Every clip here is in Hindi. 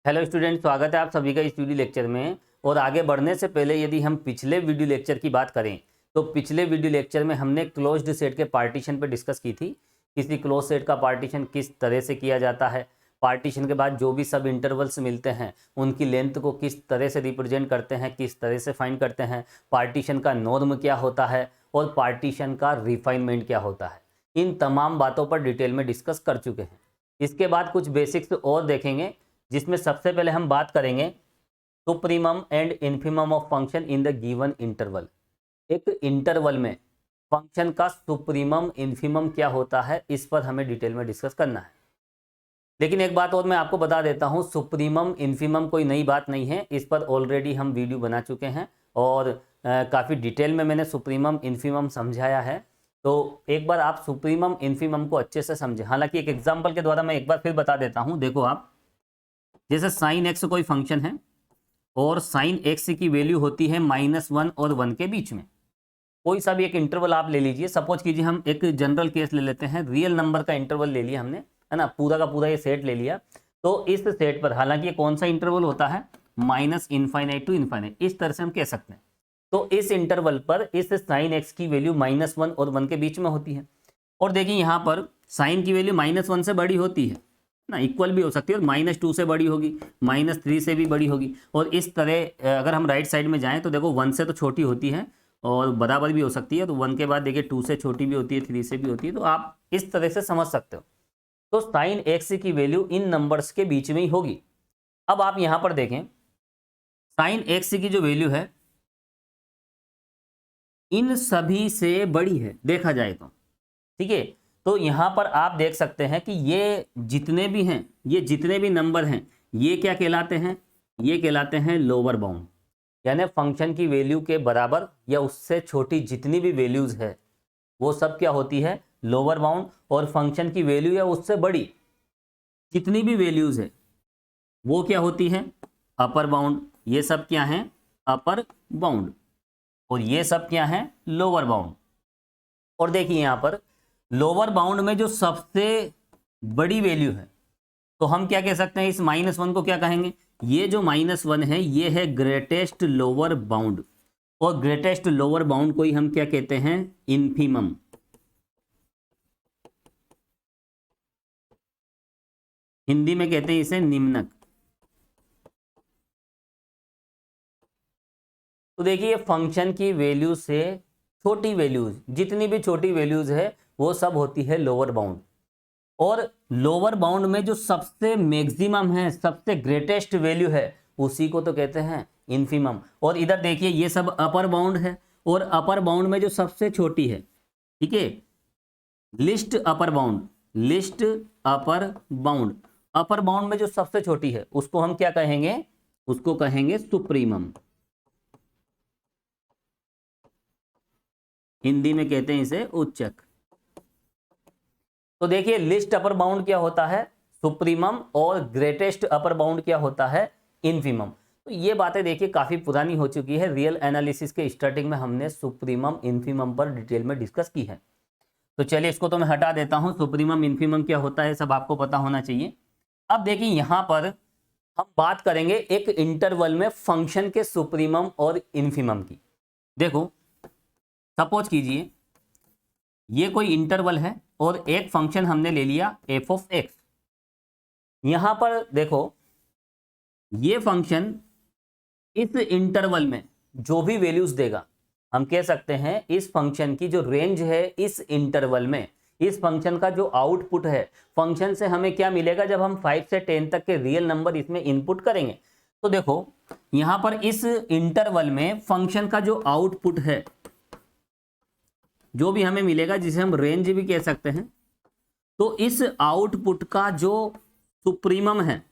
हेलो स्टूडेंट, स्वागत है आप सभी का इस वीडियो लेक्चर में। और आगे बढ़ने से पहले यदि हम पिछले वीडियो लेक्चर की बात करें तो पिछले वीडियो लेक्चर में हमने क्लोज्ड सेट के पार्टीशन पर डिस्कस की थी। किसी क्लोज सेट का पार्टीशन किस तरह से किया जाता है, पार्टीशन के बाद जो भी सब इंटरवल्स मिलते हैं उनकी लेंथ को किस तरह से रिप्रेजेंट करते हैं, किस तरह से फाइंड करते हैं, पार्टीशन का नॉर्म क्या होता है और पार्टीशन का रिफाइनमेंट क्या होता है। इन तमाम बातों पर डिटेल में डिस्कस कर चुके हैं। इसके बाद कुछ बेसिक्स और देखेंगे, जिसमें सबसे पहले हम बात करेंगे supremum and infimum of function in the given interval. एक इंटरवल में फंक्शन का सुप्रीमम इन्फीमम क्या होता है, इस पर हमें डिटेल में डिस्कस करना है। लेकिन एक बात और मैं आपको बता देता हूँ, सुप्रीमम इन्फीमम कोई नई बात नहीं है। इस पर ऑलरेडी हम वीडियो बना चुके हैं और काफ़ी डिटेल में मैंने सुप्रीमम इन्फीमम समझाया है। तो एक बार आप सुप्रीमम इन्फीमम को अच्छे से समझें। हालांकि एक एग्जाम्पल के द्वारा मैं एक बार फिर बता देता हूँ। देखो आप, जैसे साइन एक्स कोई फंक्शन है और साइन एक्स की वैल्यू होती है -1 और 1 के बीच में। कोई सा भी एक इंटरवल आप ले लीजिए। सपोज कीजिए हम एक जनरल केस ले लेते हैं, रियल नंबर का इंटरवल ले लिया हमने, है ना, पूरा का पूरा ये सेट ले लिया। तो इस सेट पर, हालांकि ये कौन सा इंटरवल होता है, -∞ टू इन्फाइनाइट, इस तरह से हम कह सकते हैं। तो इस इंटरवल पर इस साइन एक्स की वैल्यू -1 और 1 के बीच में होती है। और देखिए यहाँ पर साइन की वैल्यू -1 से बड़ी होती है ना, इक्वल भी हो सकती है, और -2 से बड़ी होगी, -3 से भी बड़ी होगी। और इस तरह अगर हम राइट साइड में जाएं तो देखो 1 से तो छोटी होती है और बराबर भी हो सकती है। तो 1 के बाद देखिए 2 से छोटी भी होती है, 3 से भी होती है। तो आप इस तरह से समझ सकते हो। तो साइन एक्स की वैल्यू इन नंबर्स के बीच में ही होगी। अब आप यहां पर देखें, साइन एक्स की जो वैल्यू है इन सभी से बड़ी है देखा जाए तो, ठीक है। तो यहां पर आप देख सकते हैं कि ये जितने भी हैं, ये जितने भी नंबर हैं, ये क्या कहलाते हैं, ये कहलाते हैं लोअर बाउंड। यानी फंक्शन की वैल्यू के बराबर या उससे छोटी जितनी भी वैल्यूज है वो सब क्या होती है, लोअर बाउंड। और फंक्शन की वैल्यू या उससे बड़ी जितनी भी वैल्यूज है वो क्या होती है, अपर बाउंड। ये सब क्या है, अपर बाउंड। और ये सब क्या है, लोअर बाउंड। और देखिए यहां पर लोअर बाउंड में जो सबसे बड़ी वैल्यू है तो हम क्या कह सकते हैं, इस -1 को क्या कहेंगे, ये जो -1 है ये है ग्रेटेस्ट लोअर बाउंड। और ग्रेटेस्ट लोअर बाउंड को ही हम क्या कहते हैं, इन्फीमम। हिंदी में कहते हैं इसे निम्नक। तो देखिए फंक्शन की वैल्यू से छोटी वैल्यूज, जितनी भी छोटी वैल्यूज है वो सब होती है लोअर बाउंड। और लोअर बाउंड में जो सबसे मैक्सिमम है, सबसे ग्रेटेस्ट वैल्यू है, उसी को तो कहते हैं इन्फीमम। और इधर देखिए ये सब अपर बाउंड है, और अपर बाउंड में जो सबसे छोटी है, ठीक है, list upper bound, list upper bound, upper bound में जो सबसे छोटी है उसको हम क्या कहेंगे, उसको कहेंगे सुप्रीमम। हिंदी में कहते हैं इसे उच्चक। तो देखिए लिस्ट अपर बाउंड क्या होता है, सुप्रीमम, और ग्रेटेस्ट अपर बाउंड क्या होता है, इन्फीमम। तो ये बातें देखिए काफी पुरानी हो चुकी है। रियल एनालिसिस के स्टार्टिंग में हमने सुप्रीमम इन्फीमम पर डिटेल में डिस्कस की है। तो चलिए इसको तो मैं हटा देता हूं, सुप्रीमम इन्फीमम क्या होता है सब आपको पता होना चाहिए। अब देखिए यहां पर हम बात करेंगे एक इंटरवल में फंक्शन के सुप्रीमम और इन्फीमम की। देखो सपोज कीजिए ये कोई इंटरवल है और एक फंक्शन हमने ले लिया f(x). यहां पर देखो ये फंक्शन इस इंटरवल में जो भी वैल्यूज देगा, हम कह सकते हैं इस फंक्शन की जो रेंज है इस इंटरवल में, इस फंक्शन का जो आउटपुट है, फंक्शन से हमें क्या मिलेगा जब हम 5 से 10 तक के रियल नंबर इसमें इनपुट करेंगे। तो देखो यहां पर इस इंटरवल में फंक्शन का जो आउटपुट है, जो भी हमें मिलेगा, जिसे हम रेंज भी कह सकते हैं, तो इस आउटपुट का जो सुप्रीमम है,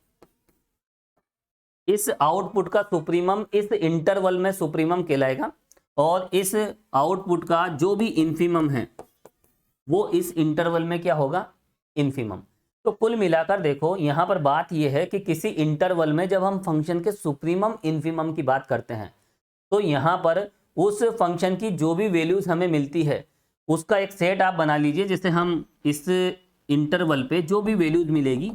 इस आउटपुट का सुप्रीमम इस इंटरवल में सुप्रीमम कहलाएगा। और इस आउटपुट का जो भी इन्फीमम है वो इस इंटरवल में क्या होगा, इन्फीमम। तो कुल मिलाकर देखो यहां पर बात यह है कि किसी इंटरवल में जब हम फंक्शन के सुप्रीमम इन्फीमम की बात करते हैं तो यहां पर उस फंक्शन की जो भी वैल्यूज हमें मिलती है उसका एक सेट आप बना लीजिए। जैसे हम इस इंटरवल पे जो भी वैल्यूज मिलेगी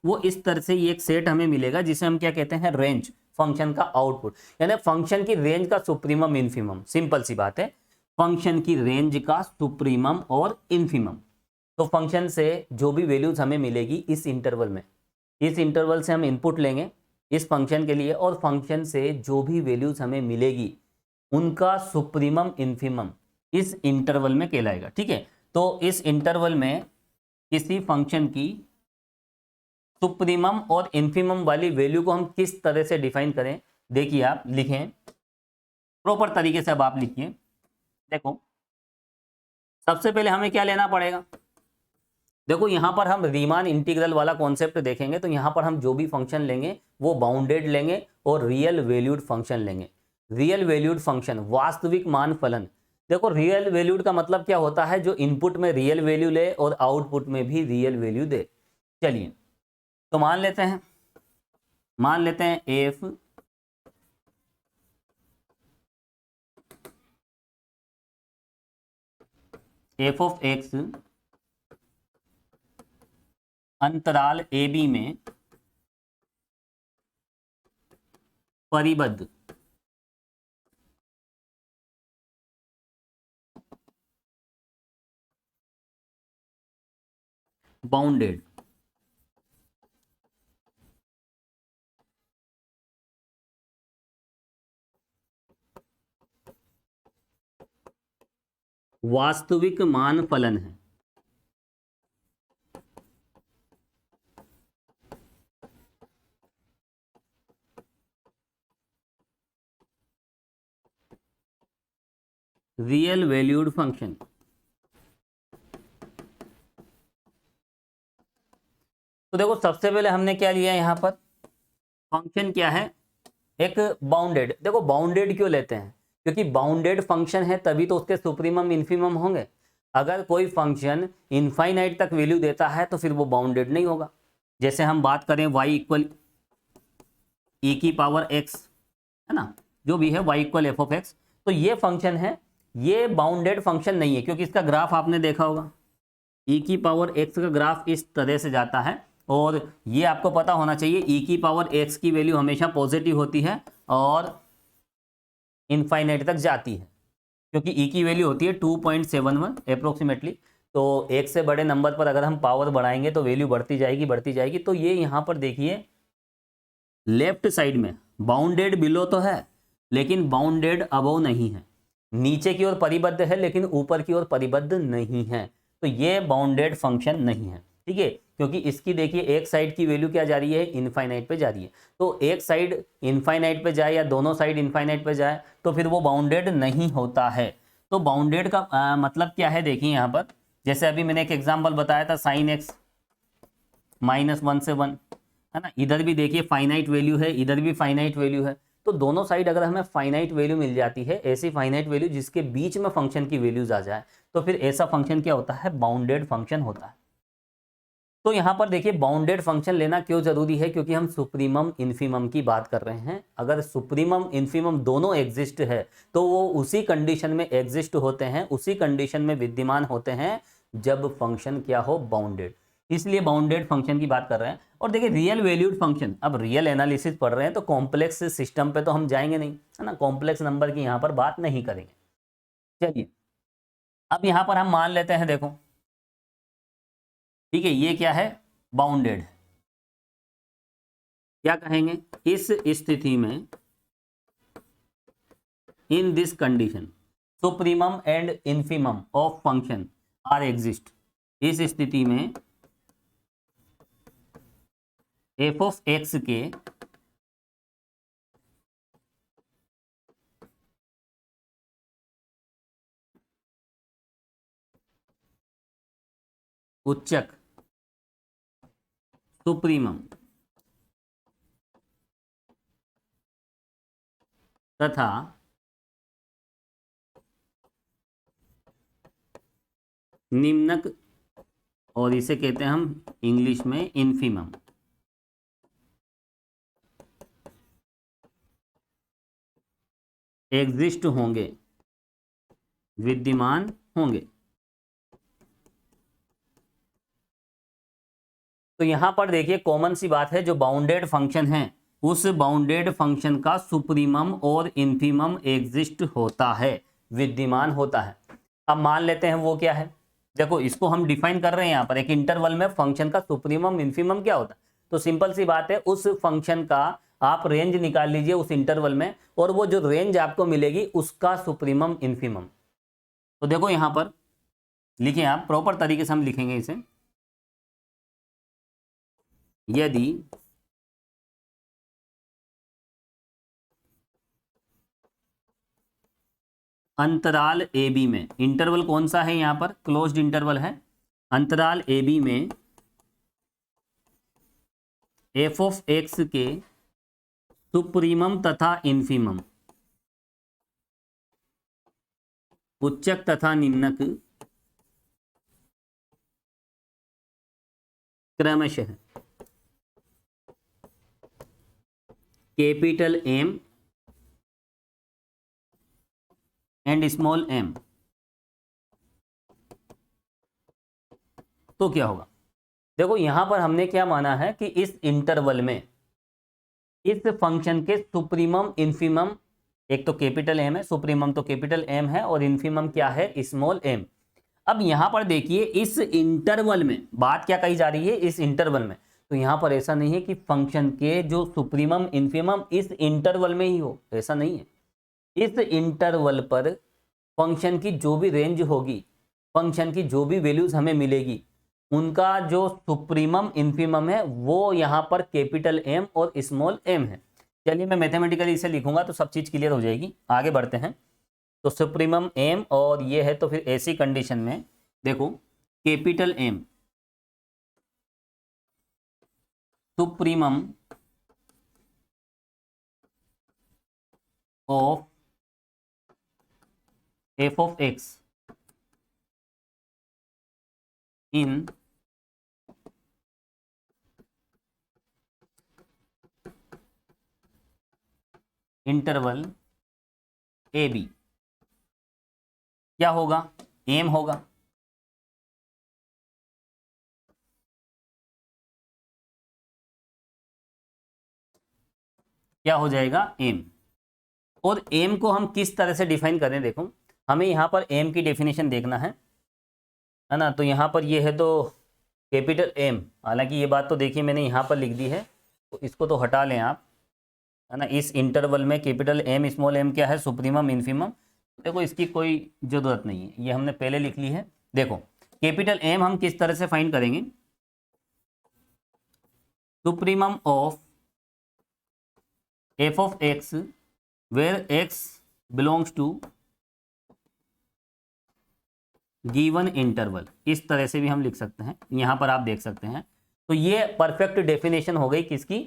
वो इस तरह से ये एक सेट हमें मिलेगा जिसे हम क्या कहते हैं, रेंज, फंक्शन का आउटपुट, यानी फंक्शन की रेंज का सुप्रीमम इन्फीमम। सिंपल सी बात है, फंक्शन की रेंज का सुप्रीमम और इन्फीमम। तो फंक्शन से जो भी वैल्यूज हमें मिलेगी इस इंटरवल में, इस इंटरवल से हम इनपुट लेंगे इस फंक्शन के लिए, और फंक्शन से जो भी वैल्यूज हमें मिलेगी उनका सुप्रीमम इन्फीमम इस इंटरवल में कहलाएगा। ठीक है, तो इस इंटरवल में किसी फंक्शन की सुप्रीमम और इन्फीमम वाली वैल्यू को हम किस तरह से डिफाइन करें, देखिए आप लिखें प्रॉपर तरीके से। अब आप लिखिए, देखो सबसे पहले हमें क्या लेना पड़ेगा, देखो यहां पर हम रीमान इंटीग्रल वाला कॉन्सेप्ट देखेंगे, तो यहां पर हम जो भी फंक्शन लेंगे वो बाउंडेड लेंगे और रियल वैल्यूड फंक्शन लेंगे। रियल वैल्यूड फंक्शन, वास्तविक मान फलन। देखो रियल वैल्यूड का मतलब क्या होता है, जो इनपुट में रियल वैल्यू ले और आउटपुट में भी रियल वैल्यू दे। चलिए तो मान लेते हैं एफ ऑफ एक्स अंतराल ए बी में परिबद्ध बाउंडेड वास्तविक मान फलन है। Real valued function. तो देखो सबसे पहले हमने क्या लिया यहां पर, फंक्शन क्या है, एक बाउंडेड। देखो बाउंडेड क्यों लेते हैं, क्योंकि बाउंडेड फंक्शन है तभी तो उसके सुप्रीमम इन्फीमम होंगे। अगर कोई फंक्शन इनफाइनाइट तक वैल्यू देता है तो फिर वो बाउंडेड नहीं होगा। जैसे हम बात करें y इक्वल e की पावर x, है ना, जो भी है y equal F of x, तो ये फंक्शन है, ये बाउंडेड फंक्शन नहीं है, क्योंकि इसका ग्राफ आपने देखा होगा, e की पावर x का ग्राफ इस तरह से जाता है। और ये आपको पता होना चाहिए e की पावर x की वैल्यू हमेशा पॉजिटिव होती है और इनफाइनाइट तक जाती है, क्योंकि e की वैल्यू होती है 2.71 अप्रोक्सीमेटली। तो एक से बड़े नंबर पर अगर हम पावर बढ़ाएंगे तो वैल्यू बढ़ती जाएगी। तो ये यहाँ पर देखिए लेफ्ट साइड में बाउंडेड बिलो तो है लेकिन बाउंडेड अबव नहीं है, नीचे की ओर परिबद्ध है लेकिन ऊपर की ओर परिबद्ध नहीं है। तो ये बाउंडेड फंक्शन नहीं है। ठीक है, क्योंकि इसकी देखिए एक साइड की वैल्यू क्या जा रही है, इनफाइनाइट पे जा रही है। तो एक साइड इनफाइनाइट पे जाए या दोनों साइड इनफाइनाइट पे जाए तो फिर वो बाउंडेड नहीं होता है। तो बाउंडेड का मतलब क्या है, देखिए यहाँ पर जैसे अभी मैंने एक एग्जाम्पल बताया था साइन एक्स -1 से 1, है ना, इधर भी देखिए फाइनाइट वैल्यू है, इधर भी फाइनाइट वैल्यू है। तो दोनों साइड अगर हमें फाइनाइट वैल्यू मिल जाती है, ऐसी फाइनाइट वैल्यू जिसके बीच में फंक्शन की वैल्यूज आ जाए, तो फिर ऐसा फंक्शन क्या होता है, बाउंडेड फंक्शन होता है। तो यहाँ पर देखिए बाउंडेड फंक्शन लेना क्यों जरूरी है, क्योंकि हम सुप्रीमम इन्फीमम की बात कर रहे हैं। अगर सुप्रीमम इन्फीमम दोनों एग्जिस्ट है तो वो उसी कंडीशन में एग्जिस्ट होते हैं, उसी कंडीशन में विद्यमान होते हैं जब फंक्शन क्या हो, बाउंडेड। इसलिए बाउंडेड फंक्शन की बात कर रहे हैं। और देखिए रियल वैल्यूड फंक्शन, अब रियल एनालिसिस पढ़ रहे हैं तो कॉम्प्लेक्स सिस्टम पे तो हम जाएंगे नहीं, है ना, कॉम्प्लेक्स नंबर की यहाँ पर बात नहीं करेंगे। चलिए अब यहाँ पर हम मान लेते हैं, देखो ठीक है, ये क्या है, बाउंडेड। क्या कहेंगे इस स्थिति में, in this condition supremum and infimum of function are exist. इस स्थिति में एफ ऑफ एक्स के उच्चक सुप्रीमम तथा निम्नक, और इसे कहते हैं हम इंग्लिश में इन्फीमम, एग्जिस्ट होंगे, विद्यमान होंगे। तो यहाँ पर देखिए कॉमन सी बात है, जो बाउंडेड फंक्शन है उस बाउंडेड फंक्शन का सुप्रीमम और इन्फीमम एग्जिस्ट होता है, विद्यमान होता है। अब मान लेते हैं वो क्या है, देखो इसको हम डिफाइन कर रहे हैं यहाँ पर, एक इंटरवल में फंक्शन का सुप्रीमम इन्फीमम क्या होता है। तो सिंपल सी बात है, उस फंक्शन का आप रेंज निकाल लीजिए उस इंटरवल में, और वो जो रेंज आपको मिलेगी उसका सुप्रीमम इन्फीमम। तो देखो यहाँ पर लिखिए, आप प्रॉपर तरीके से हम लिखेंगे इसे। यदि अंतराल ए बी में, इंटरवल कौन सा है यहाँ पर, क्लोज्ड इंटरवल है, अंतराल ए बी में एफ ऑफ एक्स के सुप्रीमम तथा इन्फीमम, उच्चक तथा निम्नक क्रमशः capital M and small M, तो क्या होगा। देखो यहां पर हमने क्या माना है कि इस इंटरवल में इस फंक्शन के सुप्रीमम इन्फीमम, एक तो कैपिटल एम है, सुप्रीमम तो कैपिटल एम है, और इन्फीमम क्या है, स्मॉल एम। अब यहां पर देखिए इस इंटरवल में बात क्या कही जा रही है, इस इंटरवल में, तो यहां पर ऐसा नहीं है कि फंक्शन के जो सुप्रीमम इन्फीमम इस इंटरवल में ही हो, ऐसा नहीं है। इस इंटरवल पर फंक्शन की जो भी रेंज होगी, फंक्शन की जो भी वैल्यूज हमें मिलेगी, उनका जो सुप्रीमम इन्फीमम है वो यहाँ पर कैपिटल एम और स्मॉल एम है। चलिए मैं मैथमेटिकली इसे लिखूंगा तो सब चीज़ क्लियर हो जाएगी। आगे बढ़ते हैं। तो सुप्रीमम एम और ये है, तो फिर ऐसी कंडीशन में देखो capital M supremum of F of X in interval A B क्या होगा, एम होगा। क्या हो जाएगा, एम। और एम को हम किस तरह से डिफाइन करें, देखो हमें यहाँ पर एम की डेफिनेशन देखना है ना। तो यहाँ पर ये है तो कैपिटल एम, हालांकि ये बात तो देखिए मैंने यहाँ पर लिख दी है, तो इसको तो हटा लें आप, है ना। इस इंटरवल में कैपिटल एम स्मॉल एम क्या है, सुप्रीमम इन्फीमम। देखो इसकी कोई ज़रूरत नहीं है, ये हमने पहले लिख ली है। देखो कैपिटल एम हम किस तरह से फाइंड करेंगे, supremum of F of X where X belongs to given interval, इस तरह से भी हम लिख सकते हैं, यहाँ पर आप देख सकते हैं। तो ये परफेक्ट डेफिनेशन हो गई किसकी,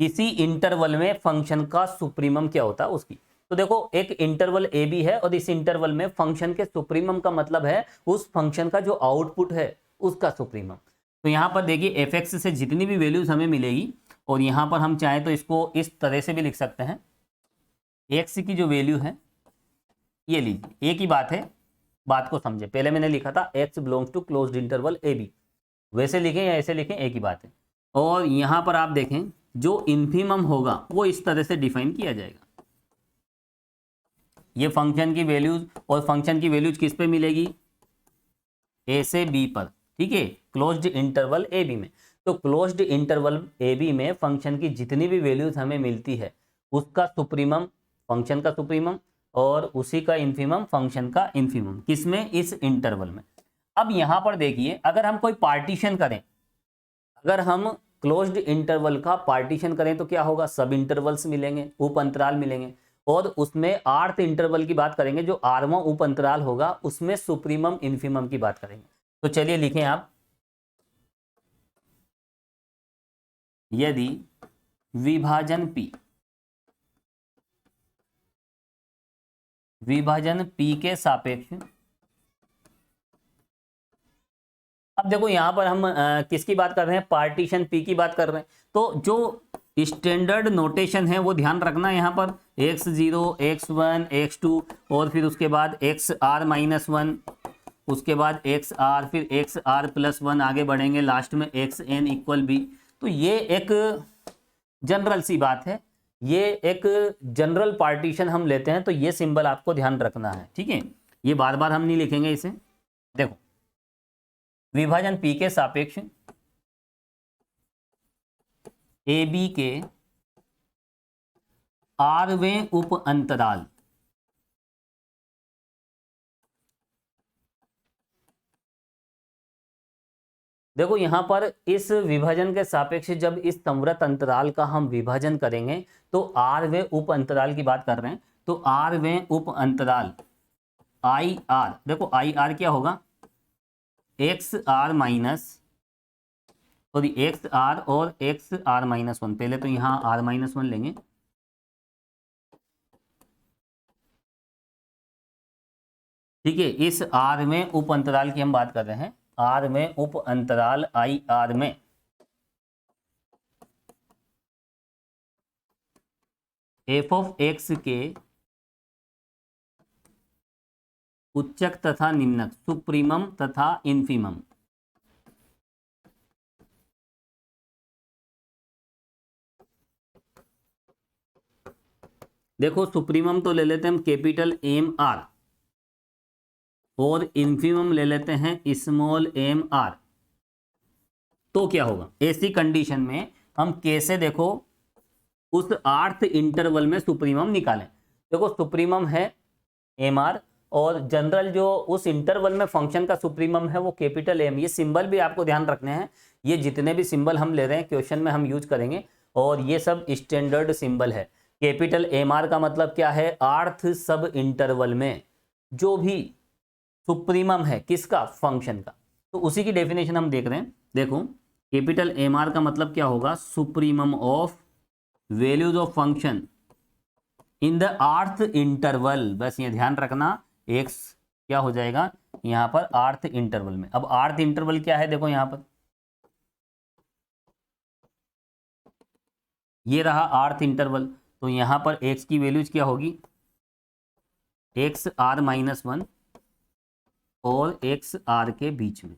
किसी इंटरवल में फंक्शन का सुप्रीमम क्या होता है उसकी। तो देखो एक इंटरवल ए बी है और इस इंटरवल में फंक्शन के सुप्रीमम का मतलब है उस फंक्शन का जो आउटपुट है उसका सुप्रीमम। तो यहाँ पर देखिए एफ एक्स से जितनी भी वैल्यूज हमें मिलेगी, और यहाँ पर हम चाहें तो इसको इस तरह से भी लिख सकते हैं, एक्स की जो वैल्यू है ये लीजिए, एक ही बात है, बात को समझे। पहले मैंने लिखा था X belongs to closed interval A B, वैसे लिखें या ऐसे लिखें एक ही बात है। और यहाँ पर आप देखें जो इन्फीमम होगा वो इस तरह से डिफाइन किया जाएगा, ये फंक्शन की वैल्यूज, और फंक्शन की वैल्यूज किस पे मिलेगी, ए से बी पर, ठीक है, क्लोज्ड इंटरवल ए बी में। तो क्लोज्ड इंटरवल ए बी में फंक्शन की जितनी भी वैल्यूज हमें मिलती है उसका सुप्रीमम फंक्शन का सुप्रीमम, और उसी का इन्फीमम फंक्शन का इन्फीमम, किसमें, इस इंटरवल में। अब यहाँ पर देखिए अगर हम कोई पार्टीशन करें, अगर हम क्लोज्ड इंटरवल का पार्टीशन करें तो क्या होगा, सब इंटरवल्स मिलेंगे, उप अंतराल मिलेंगे, और उसमें आर्थ इंटरवल की बात करेंगे, जो आरवां उप अंतराल होगा उसमें सुप्रीमम इन्फीमम की बात करेंगे। तो चलिए लिखें आप, यदि विभाजन P के सापेक्ष, अब देखो यहां पर हम किसकी बात कर रहे हैं, पार्टीशन P की बात कर रहे हैं। तो जो स्टैंडर्ड नोटेशन है वो ध्यान रखना है, यहाँ पर x0 x1 x2 और फिर उसके बाद xr-1 उसके बाद एक्स आर, फिर एक्स आर प्लस 1, आगे बढ़ेंगे लास्ट में एक्स एन इक्वल बी। तो ये एक जनरल सी बात है, ये एक जनरल पार्टीशन हम लेते हैं, तो ये सिंबल आपको ध्यान रखना है, ठीक है। ये बार बार हम नहीं लिखेंगे इसे। देखो, विभाजन P के सापेक्ष AB के आरवें उप अंतराल, देखो यहां पर इस विभाजन के सापेक्ष जब इस संवृत अंतराल का हम विभाजन करेंगे तो आरवें उप अंतराल की बात कर रहे हैं, तो आरवें उप अंतराल आई आर, देखो आई आर क्या होगा, X R minus, sorry X R और एक्स आर माइनस 1, पहले तो यहाँ आर माइनस 1 लेंगे, ठीक है। इस आर में उप अंतराल की हम बात कर रहे हैं, आर में उप अंतराल आई आर में एफ ऑफ एक्स के उच्चक तथा निम्नक, सुप्रीमम तथा इन्फीमम, देखो सुप्रीमम तो ले लेते हैं हम कैपिटल एम आर और इन्फीमम ले लेते हैं स्मॉल एम आर। तो क्या होगा, ऐसी कंडीशन में हम कैसे देखो उस आर्थ इंटरवल में सुप्रीमम निकालें। देखो सुप्रीमम है एम आर और जनरल जो उस इंटरवल में फंक्शन का सुप्रीमम है वो कैपिटल एम। ये सिंबल भी आपको ध्यान रखने हैं, ये जितने भी सिंबल हम ले रहे हैं क्वेश्चन में हम यूज करेंगे और ये सब स्टैंडर्ड सिंबल है। कैपिटल एम आर का मतलब क्या है, आर्थ सब इंटरवल में जो भी सुप्रीमम है किसका, फंक्शन का। तो उसी की डेफिनेशन हम देख रहे हैं। देखो कैपिटल एम आर का मतलब क्या होगा, supremum of values of function in the आर्थ इंटरवल। बस ये ध्यान रखना, एक्स क्या हो जाएगा यहाँ पर आर्थ इंटरवल में। अब आर्थ इंटरवल क्या है, देखो यहाँ पर ये रहा आर्थ इंटरवल, तो यहाँ पर एक्स की वैल्यूज क्या होगी, एक्स आर माइनस 1 और एक्स आर के बीच में।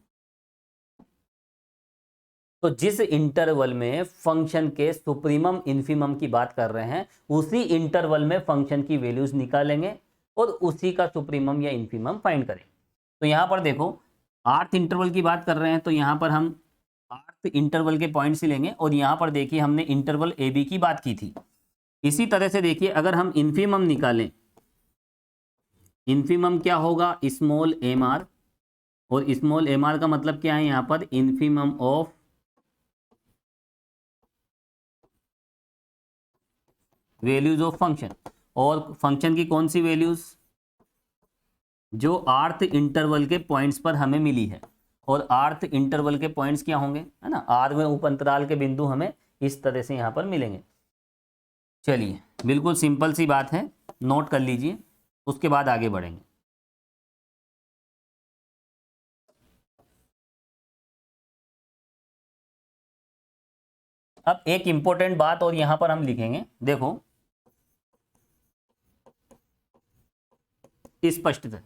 तो जिस इंटरवल में फंक्शन के सुप्रीमम इन्फीमम की बात कर रहे हैं उसी इंटरवल में फंक्शन की वैल्यूज निकालेंगे और उसी का सुप्रीमम या इन्फीमम फाइंड करेंगे। तो यहाँ पर देखो आर्थ इंटरवल की बात कर रहे हैं, तो यहाँ पर हम आर्थ इंटरवल के पॉइंट्स ही लेंगे और यहाँ पर देखिए हमने इंटरवल ए बी की बात की थी। इसी तरह से देखिए अगर हम इन्फीमम निकालें, इन्फीमम क्या होगा, स्मॉल एम आर, और स्मॉल एम आर का मतलब क्या है यहाँ पर, infimum of values of function. और फंक्शन की कौन सी वैल्यूज, जो आर्थ इंटरवल के पॉइंट्स पर हमें मिली है। और आर्थ इंटरवल के पॉइंट्स क्या होंगे, है ना, आर में उप अंतराल के बिंदु हमें इस तरह से यहाँ पर मिलेंगे। चलिए बिल्कुल सिंपल सी बात है, नोट कर लीजिए, उसके बाद आगे बढ़ेंगे। अब एक इंपॉर्टेंट बात और यहां पर हम लिखेंगे, देखो स्पष्टता।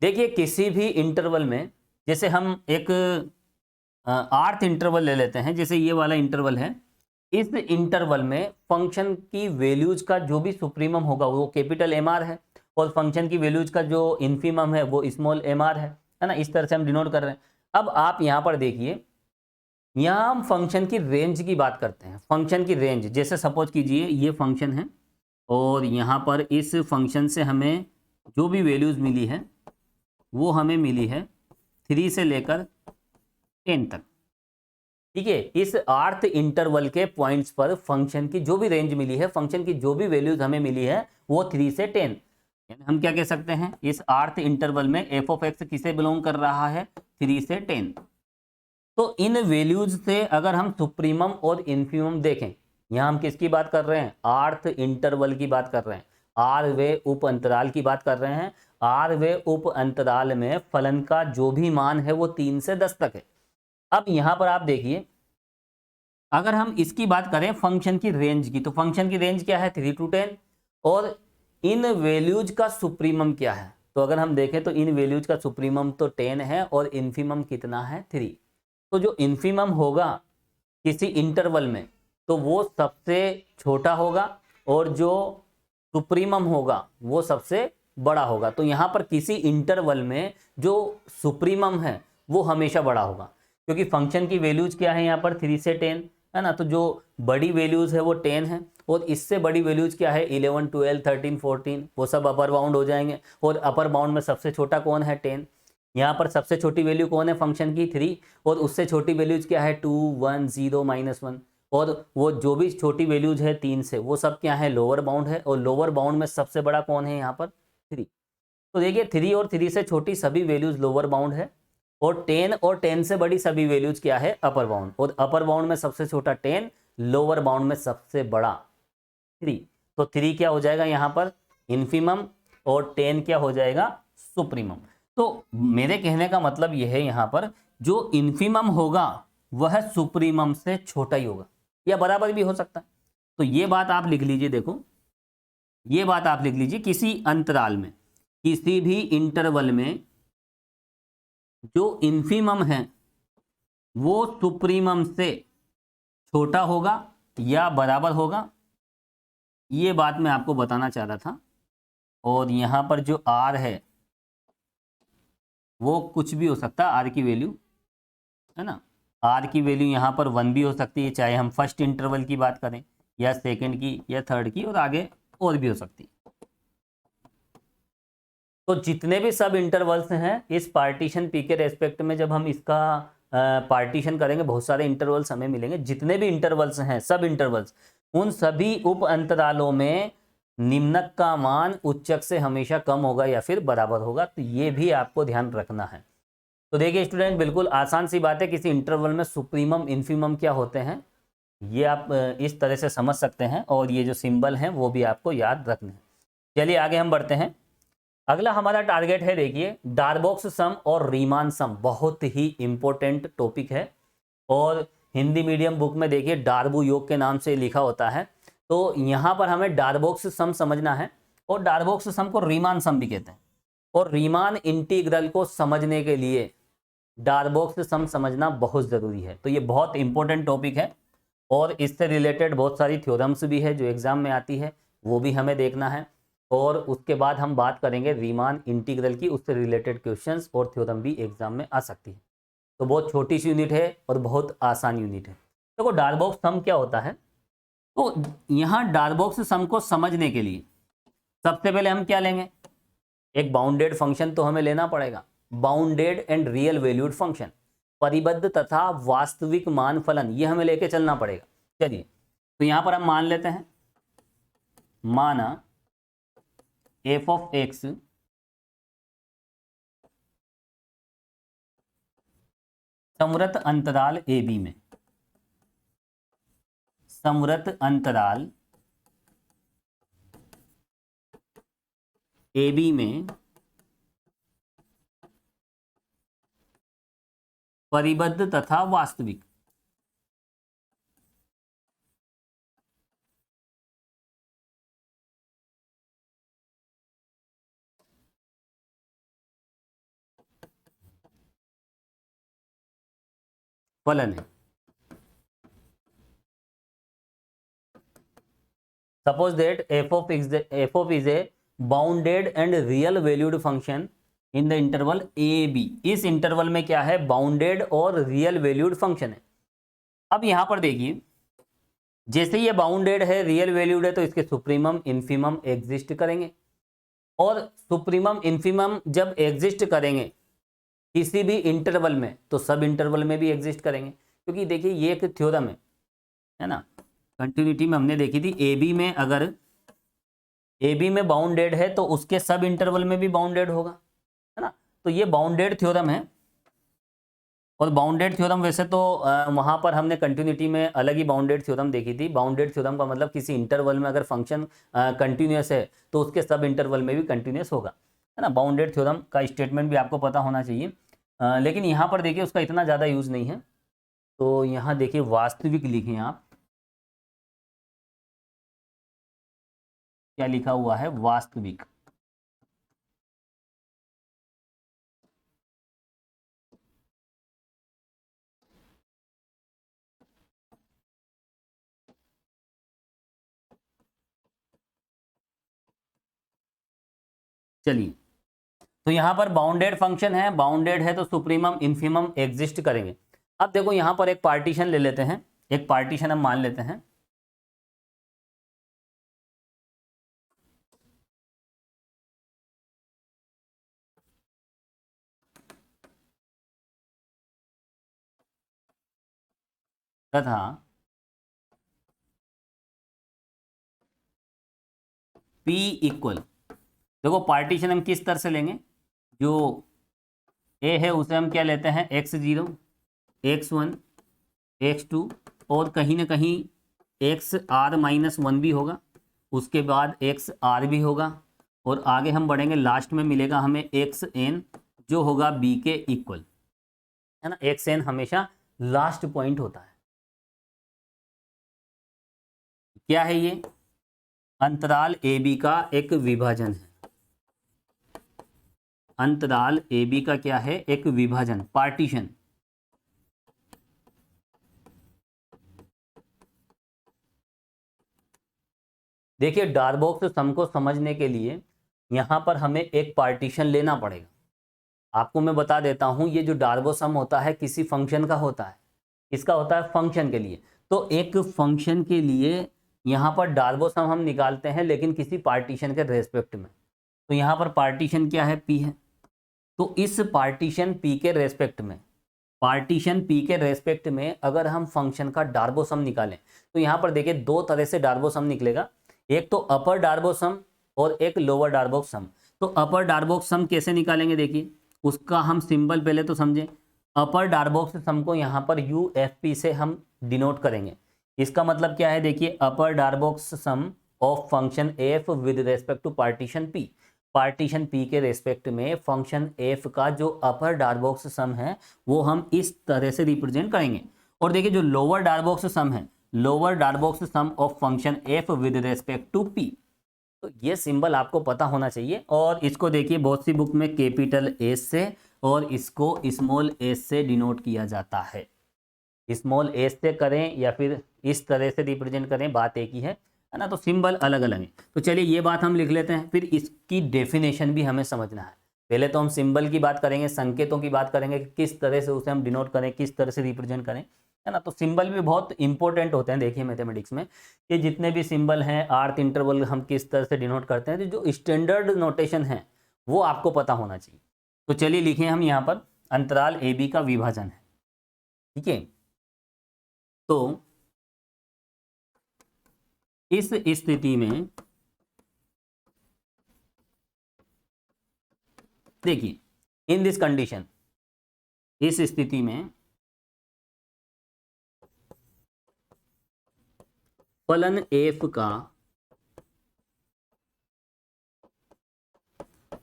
देखिए किसी भी इंटरवल में, जैसे हम एक आर्थ इंटरवल ले लेते हैं, जैसे ये वाला इंटरवल है, इस इंटरवल में फंक्शन की वैल्यूज का जो भी सुप्रीमम होगा वो कैपिटल एम आर है और फंक्शन की वैल्यूज का जो इन्फीमम है वो स्मॉल एम आर है ना। इस तरह से हम डिनोट कर रहे हैं। अब आप यहाँ पर देखिए, यहाँ हम फंक्शन की रेंज की बात करते हैं। फंक्शन की रेंज, जैसे सपोज कीजिए ये फंक्शन है और यहाँ पर इस फंक्शन से हमें जो भी वैल्यूज मिली है वो हमें मिली है 3 से लेकर 10 तक, ठीक है। इस आर्थ इंटरवल के पॉइंट्स पर फंक्शन की जो भी रेंज मिली है, फंक्शन की जो भी वैल्यूज हमें मिली है वो 3 से 10, यानी हम क्या कह सकते हैं, इस आर्थ इंटरवल में एफ ऑफ एक्स किसे बिलोंग कर रहा है, 3 से 10। तो इन वैल्यूज से अगर हम सुप्रीमम और इन्फीमम देखें, यहाँ हम किसकी बात कर रहे हैं, आर्थ इंटरवल की बात कर रहे हैं, आर वे उप अंतराल की बात कर रहे हैं। आर वे उप अंतराल में फलन का जो भी मान है वो 3 से 10 तक है। अब यहाँ पर आप देखिए, अगर हम इसकी बात करें फंक्शन की रेंज की, तो फंक्शन की रेंज क्या है, 3 to 10, और इन वैल्यूज का सुप्रीमम क्या है, तो अगर हम देखें तो इन वैल्यूज का सुप्रीमम तो 10 है और इन्फीमम कितना है 3। तो जो इन्फीमम होगा किसी इंटरवल में तो वो सबसे छोटा होगा और जो सुप्रीमम होगा वो सबसे बड़ा होगा। तो यहाँ पर किसी इंटरवल में जो सुप्रीमम है वो हमेशा बड़ा होगा, क्योंकि फंक्शन की वैल्यूज क्या है यहाँ पर 3 से 10 है ना। तो जो बड़ी वैल्यूज है वो 10 है और इससे बड़ी वैल्यूज क्या है 11, 12, 13, 14, वो सब अपर बाउंड हो जाएंगे। और अपर बाउंड में सबसे छोटा कौन है 10। यहाँ पर सबसे छोटी वैल्यू कौन है फंक्शन की 3 और उससे छोटी वैल्यूज क्या है 2, 1, 0, -1। और वो जो भी छोटी वैल्यूज है 3 से वो सब क्या है लोअर बाउंड है और लोअर बाउंड में सबसे बड़ा कौन है यहाँ पर 3। तो देखिए 3 और 3 से छोटी सभी वैल्यूज लोअर बाउंड है और 10 से बड़ी सभी वैल्यूज क्या है अपर बाउंड। और अपर बाउंड में सबसे छोटा 10, लोअर बाउंड में सबसे बड़ा 3। तो 3 क्या हो जाएगा यहाँ पर इन्फीमम और 10 क्या हो जाएगा सुप्रीमम। तो मेरे कहने का मतलब यह है यहाँ पर जो इन्फीमम होगा वह सुप्रीमम से छोटा ही होगा या बराबर भी हो सकता है। तो ये बात आप लिख लीजिए, देखो ये बात आप लिख लीजिए, किसी अंतराल में किसी भी इंटरवल में जो इन्फीमम है वो सुप्रीमम से छोटा होगा या बराबर होगा, ये बात मैं आपको बताना चाह रहा था। और यहाँ पर जो आर है वो कुछ भी हो सकता है, आर की वैल्यू है ना। आर की वैल्यू यहाँ पर 1 भी हो सकती है, चाहे हम फर्स्ट इंटरवल की बात करें या सेकंड की या थर्ड की, और आगे और भी हो सकती है। तो जितने भी सब इंटरवल्स हैं इस पार्टीशन पी के रेस्पेक्ट में जब हम इसका पार्टीशन करेंगे बहुत सारे इंटरवल्स हमें मिलेंगे। जितने भी इंटरवल्स हैं सब इंटरवल्स, उन सभी उप अंतरालों में निम्नक का मान उच्चक से हमेशा कम होगा या फिर बराबर होगा। तो ये भी आपको ध्यान रखना है। तो देखिए स्टूडेंट, बिल्कुल आसान सी बात है, किसी इंटरवल में सुप्रीमम इन्फीमम क्या होते हैं ये आप इस तरह से समझ सकते हैं और ये जो सिंबल हैं वो भी आपको याद रखने हैं। चलिए आगे हम बढ़ते हैं। अगला हमारा टारगेट है, देखिए डार्बोक्स सम और रीमान सम, बहुत ही इंपॉर्टेंट टॉपिक है और हिंदी मीडियम बुक में देखिए डार्बू योग के नाम से लिखा होता है। तो यहाँ पर हमें डार्बोक्स सम समझना है और डार्बोक्स सम को रीमान सम भी कहते हैं। और रीमान इंटीग्रल को समझने के लिए डार्बोक्स सम समझना बहुत ज़रूरी है। तो ये बहुत इंपॉर्टेंट टॉपिक है और इससे रिलेटेड बहुत सारी थ्योरम्स भी है जो एग्जाम में आती है, वो भी हमें देखना है। और उसके बाद हम बात करेंगे रीमान इंटीग्रल की, उससे रिलेटेड क्वेश्चंस और थ्योरम भी एग्जाम में आ सकती है। तो बहुत छोटी सी यूनिट है और बहुत आसान यूनिट है। देखो डार्बोक्स सम क्या होता है, तो यहाँ डार्बोक्स सम को समझने के लिए सबसे पहले हम क्या लेंगे, एक बाउंडेड फंक्शन तो हमें लेना पड़ेगा, bounded and real valued function, परिबद्ध तथा वास्तविक मान फलन, ये हमें लेके चलना पड़ेगा। चलिए तो यहां पर हम मान लेते हैं, माना f ऑफ x समवृत्त अंतराल a b में, समवृत्त अंतराल a b में परिबद्ध तथा वास्तविक, फलन है। Suppose that f of is a bounded and real valued function in the interval a b। इस इंटरवल में क्या है, बाउंडेड और रियल वैल्यूड फंक्शन है। अब यहां पर देखिए जैसे ये बाउंडेड है रियल वैल्यूड है तो इसके सुप्रीमम इन्फीमम एग्जिस्ट करेंगे और सुप्रीमम इन्फीमम जब एग्जिस्ट करेंगे किसी भी इंटरवल में तो सब इंटरवल में भी एग्जिस्ट करेंगे। क्योंकि देखिए ये एक थ्योरम है ना, कंटिन्यूटी में हमने देखी थी, ए बी में अगर ए बी में बाउंडेड है तो उसके सब इंटरवल में भी बाउंडेड होगा, है ना। तो ये बाउंडेड थ्योरम है और बाउंडेड थ्योरम वैसे तो वहाँ पर हमने कंटिन्यूटी में अलग ही बाउंडेड थ्योरम देखी थी। बाउंडेड थ्योरम का मतलब किसी इंटरवल में अगर फंक्शन कंटिन्यूस है तो उसके सब इंटरवल में भी कंटिन्यूस होगा, है ना। बाउंडेड थ्योरम का स्टेटमेंट भी आपको पता होना चाहिए। लेकिन यहाँ पर देखिए उसका इतना ज़्यादा यूज़ नहीं है। तो यहाँ देखिए वास्तविक लिखें आप, क्या लिखा हुआ है वास्तविक। चलिए, तो यहाँ पर बाउंडेड फंक्शन है, बाउंडेड है तो सुप्रीमम इन्फीमम एग्जिस्ट करेंगे। अब देखो यहाँ पर एक पार्टीशन ले लेते हैं, एक पार्टीशन हम मान लेते हैं, तथा P इक्वल, देखो पार्टीशन हम किस तरह से लेंगे, जो A है उसे हम क्या लेते हैं, x0, x1, x2 और कहीं ना कहीं XR-1 भी होगा, उसके बाद XR भी होगा और आगे हम बढ़ेंगे, लास्ट में मिलेगा हमें XN जो होगा B के इक्वल, है ना। XN हमेशा लास्ट पॉइंट होता है। क्या है ये, अंतराल AB का एक विभाजन है, अंतराल AB का क्या है, एक विभाजन, पार्टीशन। देखिए डार्बोक्स सम को समझने के लिए यहां पर हमें एक पार्टीशन लेना पड़ेगा। आपको मैं बता देता हूं, ये जो डार्बो सम होता है किसी फंक्शन का होता है, किसका होता है, फंक्शन के लिए। तो एक फंक्शन के लिए यहां पर डार्बो सम हम निकालते हैं, लेकिन किसी पार्टीशन के रेस्पेक्ट में। तो यहां पर पार्टीशन क्या है, P है, तो इस पार्टीशन P के रेस्पेक्ट में, पार्टीशन P के रेस्पेक्ट में अगर हम फंक्शन का डार्बो सम निकालें, तो यहां पर देखिए दो तरह से डार्बो सम निकलेगा, एक तो अपर डार्बो सम और एक लोअर डार्बो सम। तो अपर डार्बो सम कैसे निकालेंगे, देखिए उसका हम सिंबल पहले तो समझें। अपर डार्बोक्स सम को यहाँ पर UFP से हम डिनोट करेंगे। इसका मतलब क्या है, देखिए upper Darboux sum of function F with respect to partition P, partition P के रेस्पेक्ट में फंक्शन एफ का जो अपर डार्बोक्स सम है वो हम इस तरह से रिप्रेजेंट करेंगे। और देखिए जो लोअर डार्बोक्स सम है, lower Darboux sum of function F with respect to P, तो ये सिंबल आपको पता होना चाहिए। और इसको देखिए बहुत सी बुक में कैपिटल एस से और इसको स्मॉल एस से डिनोट किया जाता है। स्मॉल एस से करें या फिर इस तरह से रिप्रेजेंट करें, बात एक ही है ना। तो सिंबल अलग अलग है। तो चलिए ये बात हम लिख लेते हैं, फिर इसकी डेफिनेशन भी हमें समझना है। पहले तो हम सिंबल की बात करेंगे, संकेतों की बात करेंगे कि किस तरह से उसे हम डिनोट करें, किस तरह से रिप्रेजेंट करें, है ना। तो सिंबल भी बहुत इंपॉर्टेंट होते हैं, देखिए मैथमेटिक्स में कि जितने भी सिंबल हैं, आर्थ इंटरवल हम किस तरह से डिनोट करते हैं, तो जो स्टैंडर्ड नोटेशन है वो आपको पता होना चाहिए। तो चलिए लिखें हम यहाँ पर अंतराल AB का विभाजन है, ठीक है। तो इस स्थिति में देखिए, इन दिस कंडीशन, इस स्थिति में फलन एफ का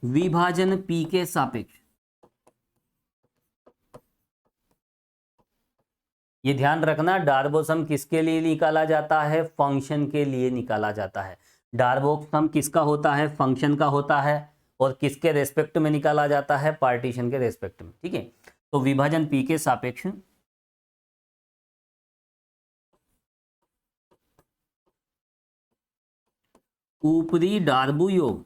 विभाजन P के सापेक्ष, ये ध्यान रखना, डार्बो सम किसके लिए निकाला जाता है, फंक्शन के लिए निकाला जाता है। डार्बो सम किसका होता है, फंक्शन का होता है, और किसके रेस्पेक्ट में निकाला जाता है, पार्टीशन के रेस्पेक्ट में, ठीक है। तो विभाजन P के सापेक्ष ऊपरी डार्बो योग,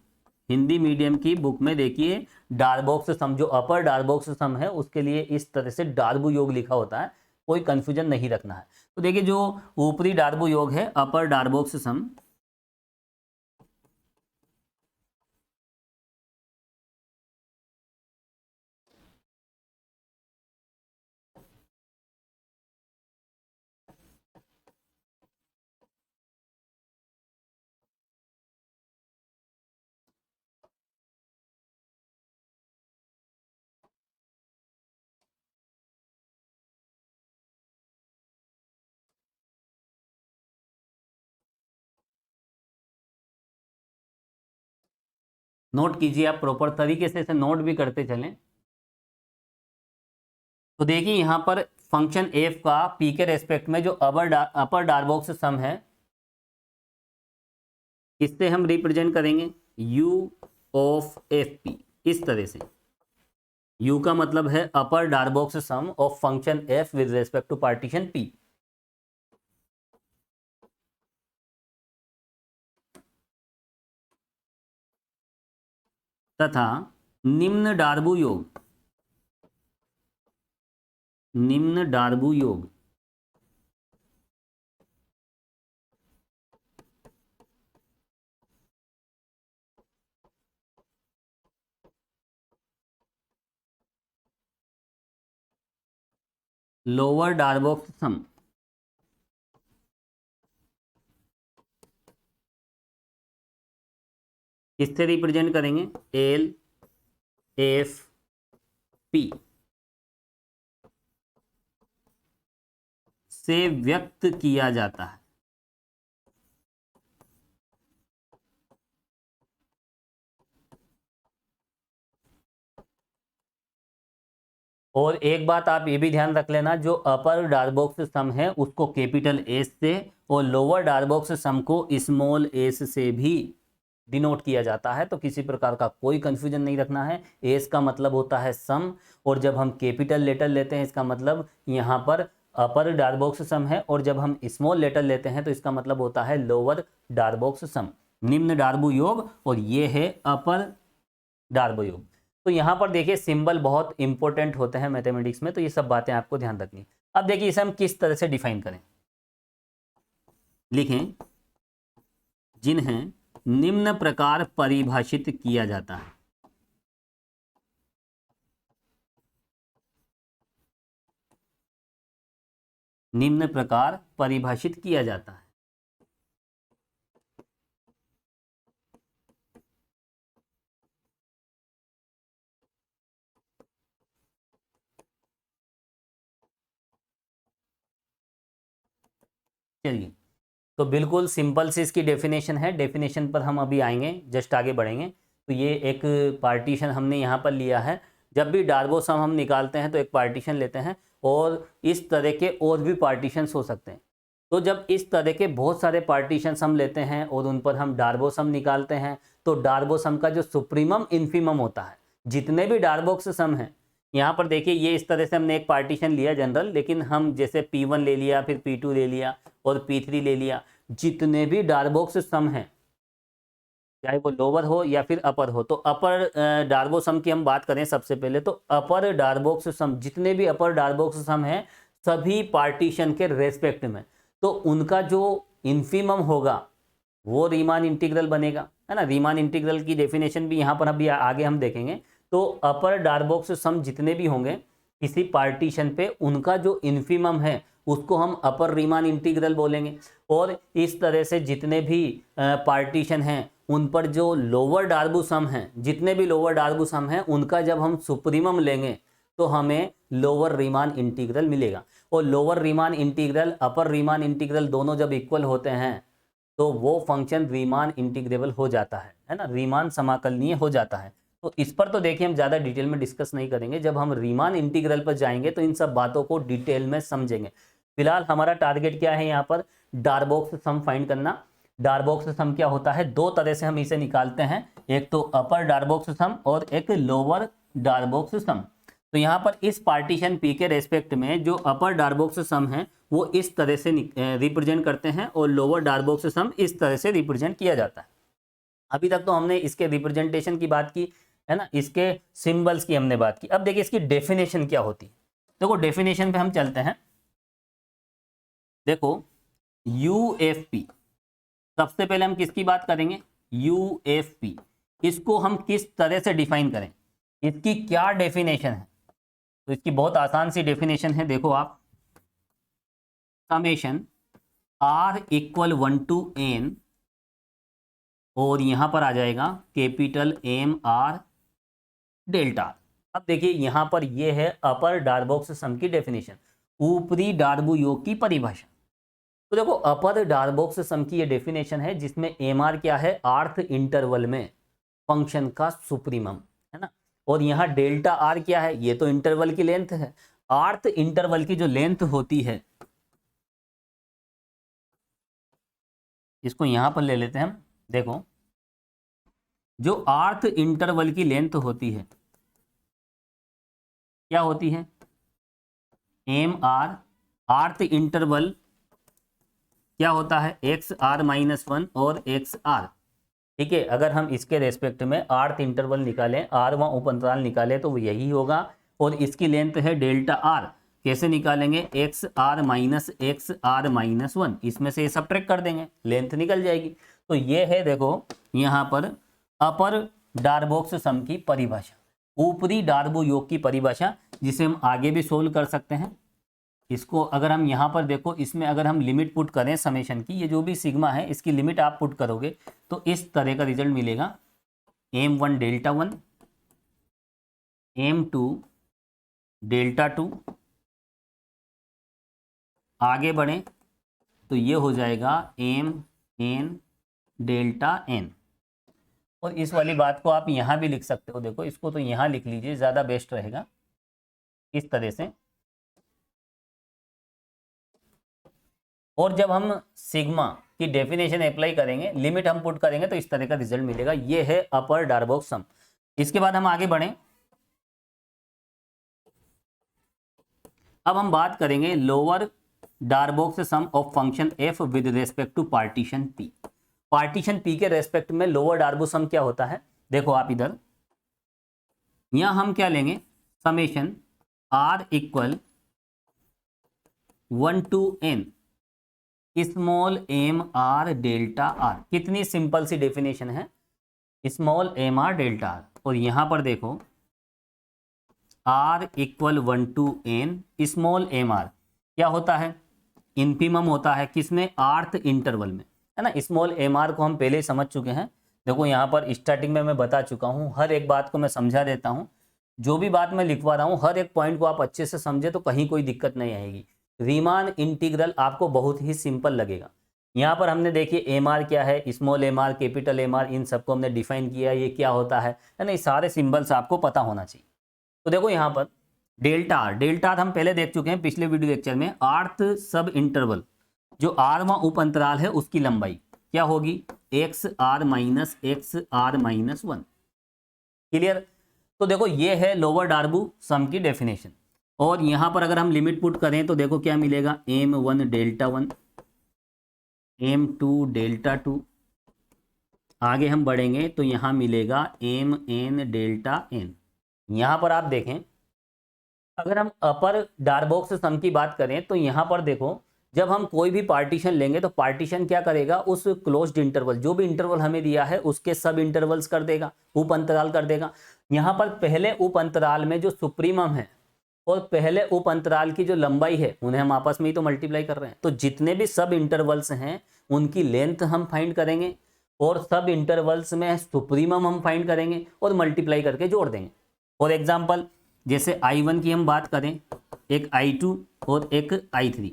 हिंदी मीडियम की बुक में देखिए डार्बोक्स सम, जो अपर डार्बोक्स सम है उसके लिए इस तरह से डार्बो योग लिखा होता है, कोई कंफ्यूजन नहीं रखना है। तो देखिए जो ऊपरी डार्बो योग है, अपर डार्बोक्स सम, नोट कीजिए आप प्रॉपर तरीके से इसे नोट भी करते चलें। तो देखिए यहां पर फंक्शन एफ का P के रेस्पेक्ट में जो अपर डार्बोक्स सम है, इससे हम रिप्रेजेंट करेंगे U ऑफ FP, इस तरह से। U का मतलब है upper Darboux sum of function F with respect to partition P। तथा निम्न डार्बू योग, निम्न डार्बू योग लोअर डार्बोक्स सम किससे रिप्रेजेंट करेंगे? एल एफ पी से व्यक्त किया जाता है। और एक बात आप ये भी ध्यान रख लेना, जो अपर डार्बोक्स सम है उसको कैपिटल एस से और लोअर डार्बोक्स सम को स्मॉल एस से भी डिनोट किया जाता है। तो किसी प्रकार का कोई कंफ्यूजन नहीं रखना है। एस का मतलब होता है सम, और जब हम कैपिटल लेटर लेते हैं इसका मतलब यहाँ पर अपर डार्बोक्स सम है, और जब हम स्मॉल लेटर लेते हैं तो इसका मतलब होता है लोअर डार्बोक्स सम। निम्न डार्बो योग और ये है अपर डार्बो योग। तो यहाँ पर देखिए सिंबल बहुत इंपॉर्टेंट होते हैं मैथमेटिक्स में, तो ये सब बातें आपको ध्यान रखनी। अब देखिए इसे हम किस तरह से डिफाइन करें। लिखें जिन्हें निम्न प्रकार परिभाषित किया जाता है। निम्न प्रकार परिभाषित किया जाता है। चलिए, तो बिल्कुल सिंपल सी इसकी डेफिनेशन है। डेफिनेशन पर हम अभी आएंगे, जस्ट आगे बढ़ेंगे। तो ये एक पार्टीशन हमने यहाँ पर लिया है। जब भी डार्बो सम हम निकालते हैं तो एक पार्टीशन लेते हैं, और इस तरह के और भी पार्टीशंस हो सकते हैं। तो जब इस तरह के बहुत सारे पार्टीशंस हम लेते हैं और उन पर हम डार्बो सम निकालते हैं, तो डार्बो सम का जो सुप्रीमम इन्फीमम होता है, जितने भी डार्बोक्स सम हैं, यहाँ पर देखिए ये इस तरह से हमने एक पार्टीशन लिया जनरल, लेकिन हम जैसे P1 ले लिया, फिर P2 ले लिया और P3 ले लिया, जितने भी डार्बोक्स सम हैं, चाहे वो लोअर हो या फिर अपर हो, तो अपर डार्बो सम की हम बात करें सबसे पहले, तो अपर डार्बोक्स सम, जितने भी अपर डार्बोक्स सम हैं सभी पार्टीशन के रेस्पेक्ट में, तो उनका जो इन्फीमम होगा वो रीमान इंटीग्रल बनेगा, है ना। रीमान इंटीग्रल की डेफिनेशन भी यहाँ पर अभी आगे हम देखेंगे। तो अपर डार्बोक्स सम जितने भी होंगे किसी पार्टीशन पे, उनका जो इन्फीमम है उसको हम अपर रीमान इंटीग्रल बोलेंगे। और इस तरह से जितने भी पार्टीशन हैं उन पर जो लोअर डार्बो सम हैं, जितने भी लोअर डार्बो सम हैं, उनका जब हम सुप्रीमम लेंगे तो हमें लोअर रीमान इंटीग्रल मिलेगा। और लोअर रीमान इंटीग्रल अपर रीमान इंटीग्रल दोनों जब इक्वल होते हैं तो वो फंक्शन रीमान इंटीग्रेबल हो जाता है ना, रीमान समाकलनीय हो जाता है। तो इस पर तो देखिए हम ज़्यादा डिटेल में डिस्कस नहीं करेंगे, जब हम रीमान इंटीग्रल पर जाएंगे तो इन सब बातों को डिटेल में समझेंगे। फिलहाल हमारा टारगेट क्या है यहाँ पर? डार्बोक्स सम फाइंड करना। डार्बोक्स सम क्या होता है? दो तरह से हम इसे निकालते हैं, एक तो अपर डार्बोक्स सम और एक लोअर डार्बोक्स सम। तो यहाँ पर इस पार्टीशन P के रेस्पेक्ट में जो अपर डार्बोक्स सम है वो इस तरह से रिप्रेजेंट करते हैं, और लोअर डार्बोक्स सम इस तरह से रिप्रेजेंट किया जाता है। अभी तक तो हमने इसके रिप्रेजेंटेशन की बात की, है ना, इसके सिंबल्स की हमने बात की। अब देखिए इसकी डेफिनेशन क्या होती है। देखो डेफिनेशन पे हम चलते हैं। देखो UFP, सबसे पहले हम किसकी बात करेंगे? UFP। इसको हम किस तरह से डिफाइन करें, इसकी क्या डेफिनेशन है? तो इसकी बहुत आसान सी डेफिनेशन है, देखो आप, समेशन R = 1 to n, और यहां पर आ जाएगा कैपिटल MR डेल्टा। अब देखिए यहां पर ये है अपर डार्बोक्स सम की डेफिनेशन, ऊपरी डार्बो योग की परिभाषा। तो देखो अपर डार्बोक्स सम की ये डेफिनेशन है, जिसमें MR क्या है? आर्थ इंटरवल में फंक्शन का सुप्रीमम, है ना। और यहाँ डेल्टा आर क्या है? ये तो इंटरवल की लेंथ है। आर्थ इंटरवल की जो लेंथ होती है, इसको यहां पर ले लेते हैं हम। देखो जो आर्थ इंटरवल की लेंथ होती है क्या होती है? MR। आर्थ इंटरवल क्या होता है? XR-1 और XR। ठीक है, अगर हम इसके रेस्पेक्ट में आर्थ इंटरवल निकालें, आरवां उप अंतराल निकालें तो वो यही होगा। और इसकी लेंथ है डेल्टा आर, कैसे निकालेंगे, एक्स आर माइनस 1, इसमें से ये सब्ट्रैक्ट कर देंगे, लेंथ निकल जाएगी। तो ये है देखो यहाँ पर अपर डार्बोक्स सम की परिभाषा, ऊपरी डार्बो योग की परिभाषा, जिसे हम आगे भी सोल्व कर सकते हैं। इसको अगर हम यहाँ पर देखो, इसमें अगर हम लिमिट पुट करें समेशन की, ये जो भी सिग्मा है इसकी लिमिट आप पुट करोगे तो इस तरह का रिजल्ट मिलेगा, m1 डेल्टा 1, m2 डेल्टा 2, आगे बढ़े तो ये हो जाएगा mn डेल्टा n। और इस वाली बात को आप यहाँ भी लिख सकते हो, देखो इसको तो यहाँ लिख लीजिए, ज़्यादा बेस्ट रहेगा इस तरह से। और जब हम सिग्मा की डेफिनेशन अप्लाई करेंगे, लिमिट हम पुट करेंगे तो इस तरह का रिजल्ट मिलेगा। ये है अपर डार्बोक्स सम। इसके बाद हम आगे बढ़ें, अब हम बात करेंगे lower Darboux sum of function F with respect to partition P. Partition P के रेस्पेक्ट में लोअर डार्बो सम क्या होता है, देखो आप इधर, यहां हम क्या लेंगे, summation R equal 1 to n small M R delta R. कितनी सिंपल सी डेफिनेशन है, small M R delta R. और यहां पर देखो R equal 1 to n small M R क्या होता है, इन्फिमम होता है, किसमें, आर्थ इंटरवल में, है ना। स्मॉल एम आर को हम पहले ही समझ चुके हैं। देखो यहाँ पर स्टार्टिंग में मैं बता चुका हूँ, हर एक बात को मैं समझा देता हूँ। जो भी बात मैं लिखवा रहा हूँ हर एक पॉइंट को आप अच्छे से समझे तो कहीं कोई दिक्कत नहीं आएगी। रीमान इंटीग्रल आपको बहुत ही सिंपल लगेगा। यहाँ पर हमने देखिए एम आर क्या है, small M R, capital M R, इन सबको हमने डिफाइन किया, ये क्या होता है ना, ये सारे सिंबल्स आपको पता होना चाहिए। तो देखो यहाँ पर डेल्टा आर, डेल्टा आर हम पहले देख चुके हैं पिछले वीडियो लेक्चर में। आर्थ सब इंटरवल जो आरवां उप अंतराल है उसकी लंबाई क्या होगी, एक्स आर माइनस 1। क्लियर। तो देखो ये है लोअर डार्बो सम की डेफिनेशन। और यहां पर अगर हम लिमिट पुट करें तो देखो क्या मिलेगा, m1 डेल्टा 1, m2 डेल्टा 2, आगे हम बढ़ेंगे तो यहां मिलेगा mn डेल्टा n। यहां पर आप देखें, अगर हम अपर डार्बोक्स सम की बात करें तो यहां पर देखो, जब हम कोई भी पार्टीशन लेंगे तो पार्टीशन क्या करेगा, उस क्लोज्ड इंटरवल, जो भी इंटरवल हमें दिया है उसके सब इंटरवल्स कर देगा, उप अंतराल कर देगा। यहाँ पर पहले उप अंतराल में जो सुप्रीमम है और पहले उप अंतराल की जो लंबाई है उन्हें हम आपस में ही तो मल्टीप्लाई कर रहे हैं। तो जितने भी सब इंटरवल्स हैं उनकी लेंथ हम फाइंड करेंगे और सब इंटरवल्स में सुप्रीमम हम फाइंड करेंगे और मल्टीप्लाई करके जोड़ देंगे। फॉर एग्जाम्पल जैसे I1 की हम बात करें, एक I2 और एक I3,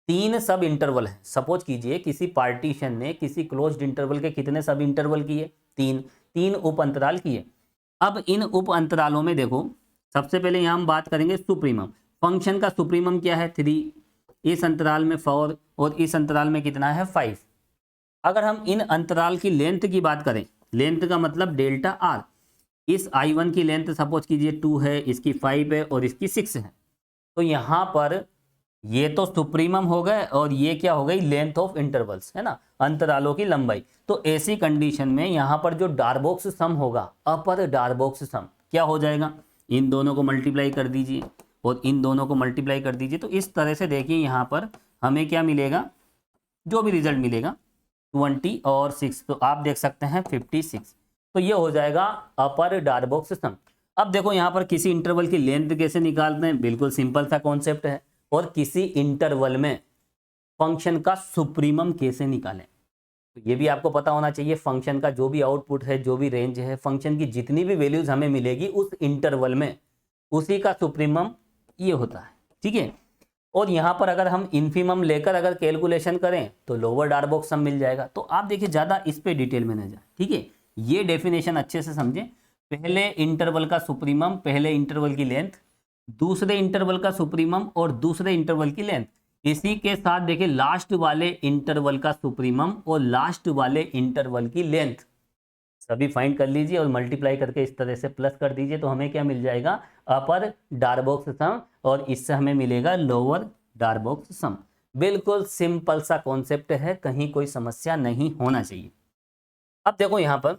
3 सब इंटरवल है। सपोज कीजिए किसी पार्टीशन ने किसी क्लोज्ड इंटरवल के कितने सब इंटरवल किए, 3 उप अंतराल किए। अब इन उप अंतरालों में देखो, सबसे पहले यहाँ हम बात करेंगे सुप्रीमम। फंक्शन का सुप्रीमम क्या है, 3, इस अंतराल में 4 और इस अंतराल में कितना है, 5। अगर हम इन अंतराल की लेंथ की बात करें, लेंथ का मतलब डेल्टा आर, इस I1 की लेंथ सपोज कीजिए 2 है, इसकी 5 है और इसकी 6 है। तो यहाँ पर ये तो सुप्रीमम हो गए और ये क्या हो गई, लेंथ ऑफ इंटरवल्स, है ना, अंतरालों की लंबाई। तो ऐसी कंडीशन में यहाँ पर जो डार्बोक्स सम होगा, अपर डार्बोक्स सम क्या हो जाएगा, इन दोनों को मल्टीप्लाई कर दीजिए और इन दोनों को मल्टीप्लाई कर दीजिए। तो इस तरह से देखिए यहाँ पर हमें क्या मिलेगा, जो भी रिजल्ट मिलेगा 20 और 6, तो आप देख सकते हैं 56। तो ये हो जाएगा अपर डार्बोक्स सम। अब देखो यहाँ पर किसी इंटरवल की लेंथ कैसे निकालते हैं, बिल्कुल सिंपल सा कॉन्सेप्ट है। और किसी इंटरवल में फंक्शन का सुप्रीमम कैसे निकालें, तो ये भी आपको पता होना चाहिए। फंक्शन का जो भी आउटपुट है, जो भी रेंज है, फंक्शन की जितनी भी वैल्यूज हमें मिलेगी उस इंटरवल में, उसी का सुप्रीमम ये होता है, ठीक है। और यहाँ पर अगर हम इन्फीमम लेकर अगर कैलकुलेशन करें तो लोअर डार्बोक्स सम मिल जाएगा। तो आप देखिए ज़्यादा इस पे डिटेल में न जाए, ठीक है। ये डेफिनेशन अच्छे से समझें, पहले इंटरवल का सुप्रीमम, पहले इंटरवल की लेंथ, दूसरे इंटरवल का सुप्रीमम और दूसरे इंटरवल की लेंथ। इसी के साथ देखिए लास्ट वाले इंटरवल का सुप्रीमम और लास्ट वाले इंटरवल की लेंथ सभी फाइंड कर लीजिए और मल्टीप्लाई करके इस तरह से प्लस कर दीजिए। तो हमें क्या मिल जाएगा, अपर डार्बोक्स सम, और इससे हमें मिलेगा लोअर डार्बोक्स सम। बिल्कुल सिंपल सा कॉन्सेप्ट है, कहीं कोई समस्या नहीं होना चाहिए। अब देखो यहाँ पर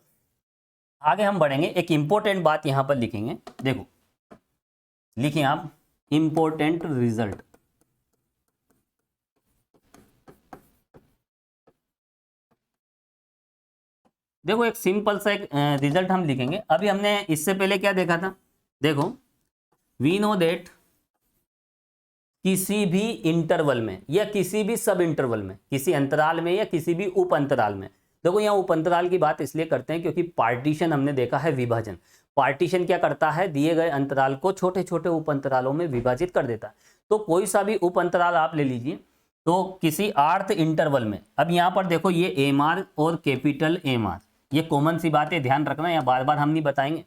आगे हम बढ़ेंगे, एक इंपॉर्टेंट बात यहाँ पर लिखेंगे। देखो लिखिए आप इंपॉर्टेंट रिजल्ट। देखो एक सिंपल सा एक रिजल्ट हम लिखेंगे। अभी हमने इससे पहले क्या देखा था, देखो वी नो दैट किसी भी इंटरवल में या किसी भी सब इंटरवल में, किसी अंतराल में या किसी भी उप अंतराल में, देखो यहाँ उप अंतराल की बात इसलिए करते हैं क्योंकि पार्टीशन हमने देखा है विभाजन। पार्टीशन क्या करता है, दिए गए अंतराल को छोटे छोटे उप अंतरालों में विभाजित कर देता है। तो कोई सा भी उप अंतराल आप ले लीजिए, तो किसी आर्थ इंटरवल में, अब यहाँ पर देखो ये एम आर और कैपिटल एम आर, ये कॉमन सी बात है, ध्यान रखना, या बार बार हम नहीं बताएंगे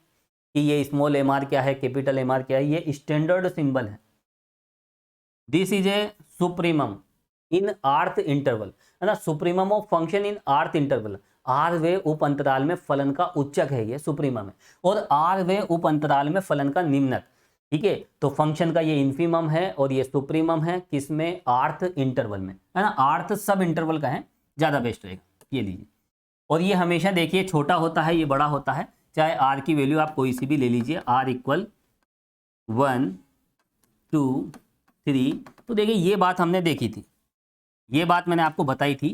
कि ये स्मॉल एम आर क्या है, कैपिटल एम आर क्या है, ये स्टैंडर्ड सिंबल है। दिस इज ए सुप्रीमम इन आर्थ इंटरवल, है ना, सुप्रीमम ऑफ फंक्शन इन आर्थ इंटरवल। आरवे उप अंतराल में फलन का उच्चक है ये सुप्रीमम है, और आरवे उप अंतराल में फलन का निम्नक। ठीक है, तो फंक्शन का ये इन्फीमम है और ये सुप्रीमम है, किसमें, आर्थ इंटरवल में, है ना। आर्थ सब इंटरवल का है, ज्यादा बेस्ट रहेगा, ये लीजिए। और ये हमेशा देखिए छोटा होता है, ये बड़ा होता है, चाहे आर की वैल्यू आप कोई सी भी ले लीजिए, आर इक्वल 1 2 3। तो देखिए ये बात हमने देखी थी, ये बात मैंने आपको बताई थी।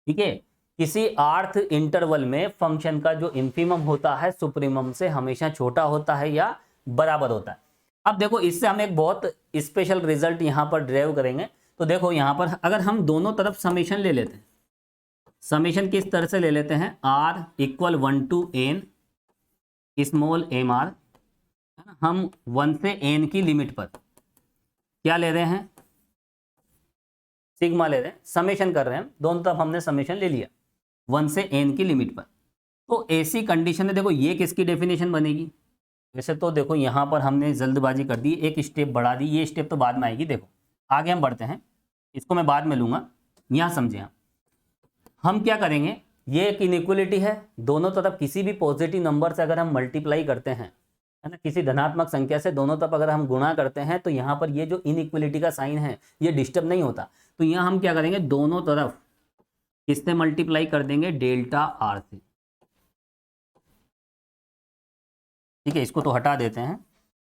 ठीक है, किसी आर्थ इंटरवल में फंक्शन का जो इन्फीमम होता है सुप्रीमम से हमेशा छोटा होता है या बराबर होता है। अब देखो इससे हम एक बहुत स्पेशल रिजल्ट यहाँ पर ड्राइव करेंगे। तो देखो यहाँ पर अगर हम दोनों तरफ समेशन ले लेते हैं, समेशन किस तरह से ले लेते हैं, R equal 1 to n small M R, हम 1 से n की लिमिट पर क्या ले रहे हैं, सिग्मा ले रहे हैं, समेशन कर रहे हैं, दोनों तरफ हमने समेशन ले लिया 1 से n की लिमिट पर। तो ऐसी कंडीशन में देखो ये किसकी डेफिनेशन बनेगी। वैसे तो देखो यहाँ पर हमने जल्दबाजी कर दी, एक स्टेप बढ़ा दी, ये स्टेप तो बाद में आएगी। देखो आगे हम बढ़ते हैं, इसको मैं बाद में लूँगा, यहाँ समझे आप। हम क्या करेंगे, ये एक इनइक्वलिटी है, दोनों तरफ किसी भी पॉजिटिव नंबर से अगर हम मल्टीप्लाई करते हैं, है ना, किसी धनात्मक संख्या से दोनों तरफ अगर हम गुणा करते हैं, तो यहाँ पर ये जो इनइक्वलिटी का साइन है ये डिस्टर्ब नहीं होता। तो यहाँ हम क्या करेंगे, दोनों तरफ किससे मल्टीप्लाई कर देंगे, डेल्टा आर से। ठीक है, इसको तो हटा देते हैं।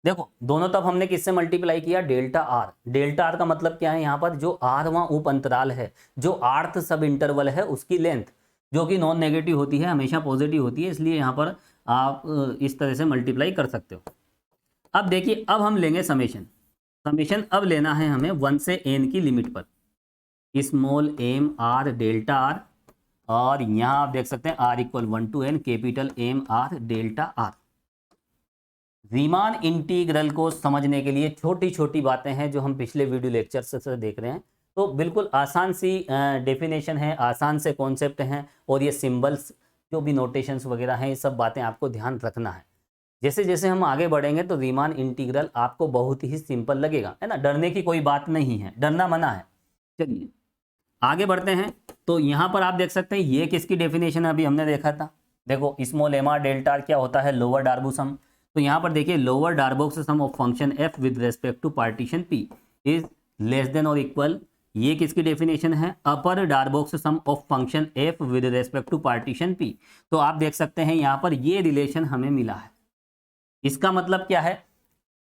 देखो दोनों तरफ हमने किससे मल्टीप्लाई किया, डेल्टा आर। डेल्टा आर का मतलब क्या है, यहाँ पर जो आरवां उप अंतराल है, जो आर्थ सब इंटरवल है, उसकी लेंथ जो कि नॉन नेगेटिव होती है, हमेशा पॉजिटिव होती है, इसलिए यहाँ पर आप इस तरह से मल्टीप्लाई कर सकते हो। अब देखिए अब हम लेंगे समेशन। समेशन अब लेना है हमें 1 से n की लिमिट पर, small M R delta R, और यहाँ आप देख सकते हैं R equal 1 to n capital M R delta R. Riemann integral को समझने के लिए छोटी छोटी बातें हैं जो हम पिछले वीडियो लेक्चर से देख रहे हैं। तो बिल्कुल आसान सी डेफिनेशन है, आसान से कॉन्सेप्ट हैं, और ये सिंबल्स जो भी नोटेशंस वगैरह हैं, ये सब बातें आपको ध्यान रखना है। जैसे जैसे हम आगे बढ़ेंगे तो रीमान इंटीग्रल आपको बहुत ही सिंपल लगेगा, है ना, डरने की कोई बात नहीं है, डरना मना है। चलिए आगे बढ़ते हैं। तो यहाँ पर आप देख सकते हैं ये किसकी डेफिनेशन अभी हमने देखा था। देखो small M R delta R क्या होता है, लोअर डार्बो सम। तो यहाँ पर देखिए lower Darboux sum of function F with respect to partition P is less than और इक्वल, ये किसकी डेफिनेशन है, upper Darboux sum of function F with respect to partition P. तो आप देख सकते हैं यहाँ पर ये रिलेशन हमें मिला है। इसका मतलब क्या है,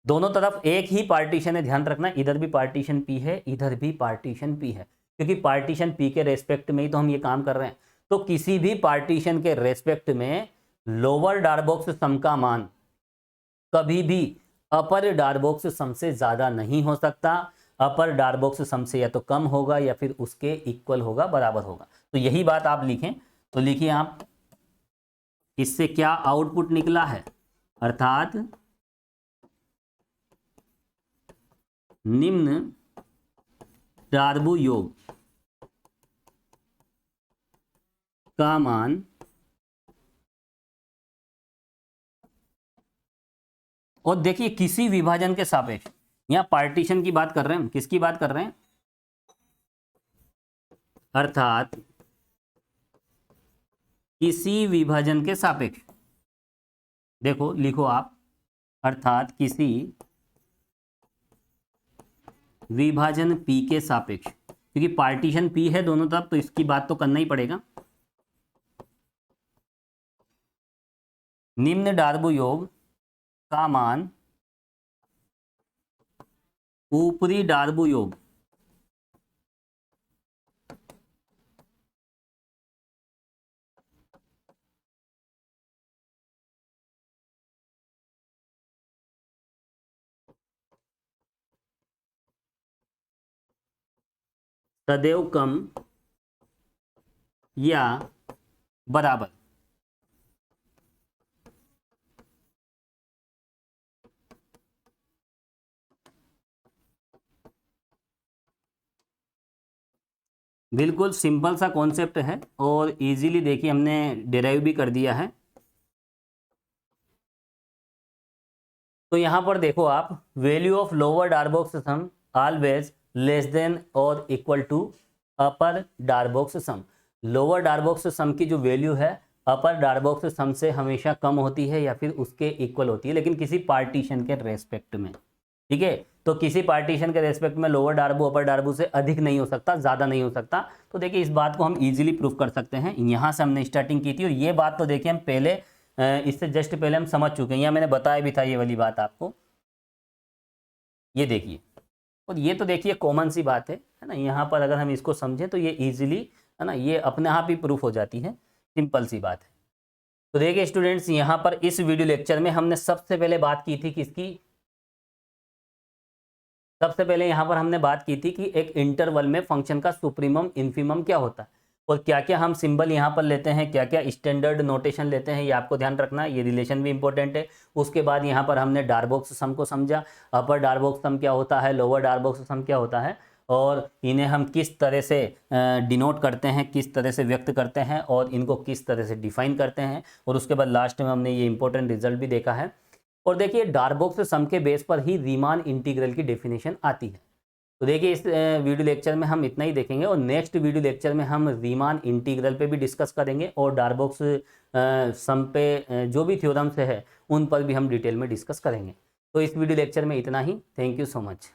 दोनों तरफ एक ही पार्टीशन है, ध्यान रखना, इधर भी पार्टीशन पी है, इधर भी पार्टीशन पी है, क्योंकि पार्टीशन पी के रेस्पेक्ट में ही तो हम ये काम कर रहे हैं। तो किसी भी पार्टीशन के रेस्पेक्ट में लोअर डार्बोक्स सम का मान कभी भी अपर डार्बोक्स सम से ज्यादा नहीं हो सकता। अपर डार्बोक्स सम से या तो कम होगा या फिर उसके इक्वल होगा, बराबर होगा। तो यही बात आप लिखें। तो लिखिए आप, इससे क्या आउटपुट निकला है, अर्थात निम्न डार्बो योग का मान और देखिए किसी विभाजन के सापेक्ष, यहाँ पार्टीशन की बात कर रहे हैं हम, किसकी बात कर रहे हैं, अर्थात किसी विभाजन के सापेक्ष। देखो लिखो आप, अर्थात किसी विभाजन P के सापेक्ष, क्योंकि पार्टीशन P है दोनों तरफ, तो इसकी बात तो करना ही पड़ेगा। निम्न डार्बो योग का मान ऊपरी डार्बो योग सदैव कम या बराबर। बिल्कुल सिंपल सा कॉन्सेप्ट है और इजीली देखिए हमने डिराइव भी कर दिया है। तो यहाँ पर देखो आप, value of lower Darboux sum always less than और equal to upper Darboux sum. Lower Darboux sum की जो वैल्यू है अपर डार्बोक्स सम से हमेशा कम होती है या फिर उसके इक्वल होती है, लेकिन किसी पार्टीशन के रेस्पेक्ट में। ठीक है, तो किसी पार्टीशन के रेस्पेक्ट में लोअर डार्बो अपर डार्बो से अधिक नहीं हो सकता, ज़्यादा नहीं हो सकता। तो देखिए इस बात को हम इजीली प्रूव कर सकते हैं। यहाँ से हमने स्टार्टिंग की थी और ये बात तो देखिए हम पहले इससे जस्ट पहले हम समझ चुके हैं, या मैंने बताया भी था ये वाली बात आपको। ये देखिए, और ये तो देखिए कॉमन सी बात है ना। यहाँ पर अगर हम इसको समझें तो ये इजीली है ना, ये अपने आप ही प्रूफ हो जाती है, सिंपल सी बात है। तो देखिए स्टूडेंट्स, यहाँ पर इस वीडियो लेक्चर में हमने सबसे पहले बात की थी किसकी, सबसे पहले यहाँ पर हमने बात की थी कि एक इंटरवल में फंक्शन का सुप्रीमम इन्फीमम क्या होता है और क्या क्या हम सिंबल यहाँ पर लेते हैं, क्या क्या स्टैंडर्ड नोटेशन लेते हैं, ये आपको ध्यान रखना है। ये रिलेशन भी इंपॉर्टेंट है। उसके बाद यहाँ पर हमने डार्बोक्स सम को समझा, अपर डार्बोक्स सम क्या होता है, लोअर डार्बोक्स सम क्या होता है, और इन्हें हम किस तरह से डिनोट करते हैं, किस तरह से व्यक्त करते हैं और इनको किस तरह से डिफाइन करते हैं। और उसके बाद लास्ट में हमने ये इंपॉर्टेंट रिजल्ट भी देखा है। और देखिए डार्बोक्स सम के बेस पर ही रीमान इंटीग्रल की डेफिनेशन आती है। तो देखिए इस वीडियो लेक्चर में हम इतना ही देखेंगे और नेक्स्ट वीडियो लेक्चर में हम रीमान इंटीग्रल पे भी डिस्कस करेंगे और डार्बोक्स सम पे जो भी थ्योरम्स है उन पर भी हम डिटेल में डिस्कस करेंगे। तो इस वीडियो लेक्चर में इतना ही। Thank you so much.